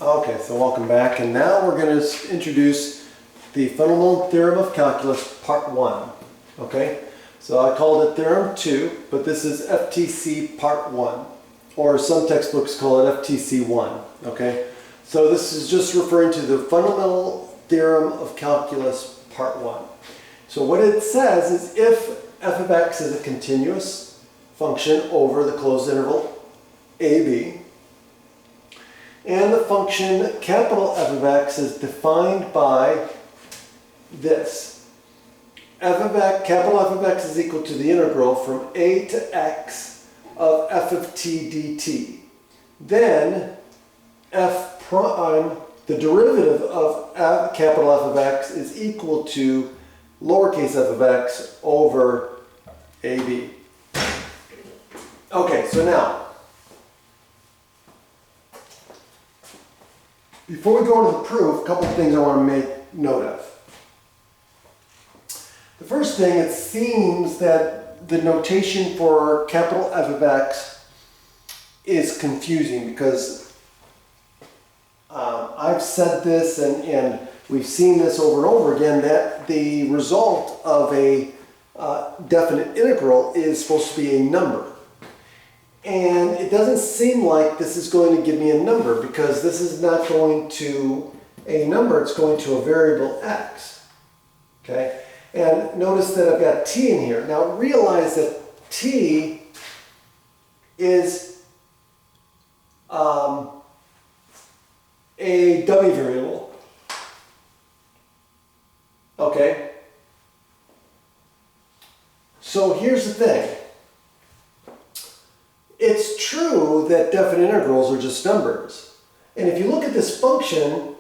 Okay, so welcome back, and now we're going to introduce the Fundamental Theorem of Calculus, Part 1. Okay, so I called it Theorem 2, but this is FTC Part 1, or some textbooks call it FTC1. Okay, so this is just referring to the Fundamental Theorem of Calculus, Part 1. So what it says is if f of x is a continuous function over the closed interval ab, and the function capital F of x is defined by this. Capital F of x is equal to the integral from a to x of f of t dt. Then f prime, the derivative of capital F of x, is equal to lowercase f of x over ab. Okay, so now, before we go into the proof, a couple of things I want to make note of. The first thing, it seems that the notation for capital F of x is confusing because I've said this and we've seen this over and over again, that the result of a definite integral is supposed to be a number. And it doesn't seem like this is going to give me a number, because this is not going to a number, it's going to a variable x. Okay? And notice that I've got t in here. Now realize that t is a dummy variable. Okay? So here's the thing. It's true that definite integrals are just numbers. And if you look at this function,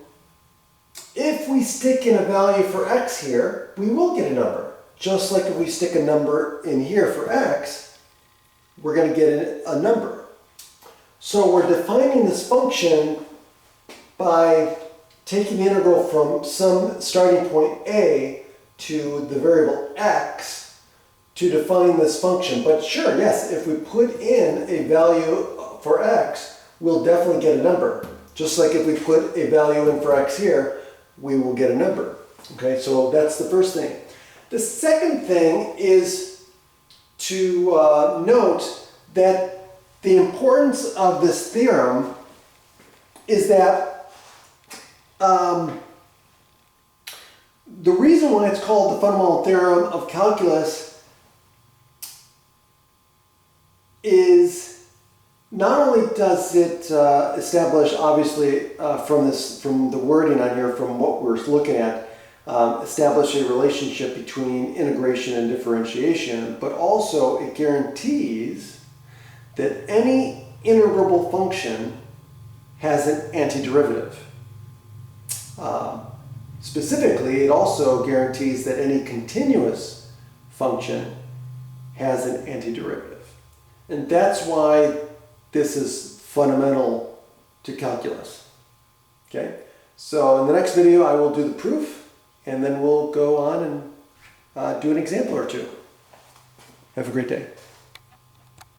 if we stick in a value for x here, we will get a number. Just like if we stick a number in here for x, we're going to get a number. So we're defining this function by taking the integral from some starting point a to the variable x to define this function. But sure, yes, if we put in a value for x, we'll definitely get a number. Just like if we put a value in for x here, we will get a number. Okay, so that's the first thing. The second thing is to note that the importance of this theorem is that the reason why it's called the Fundamental Theorem of Calculus is not only does it establish, obviously, from the wording on here, from what we're looking at, establish a relationship between integration and differentiation, but also it guarantees that any integrable function has an antiderivative. Specifically, it also guarantees that any continuous function has an antiderivative. And that's why this is fundamental to calculus. Okay? So in the next video I will do the proof, and then we'll go on and do an example or two. Have a great day.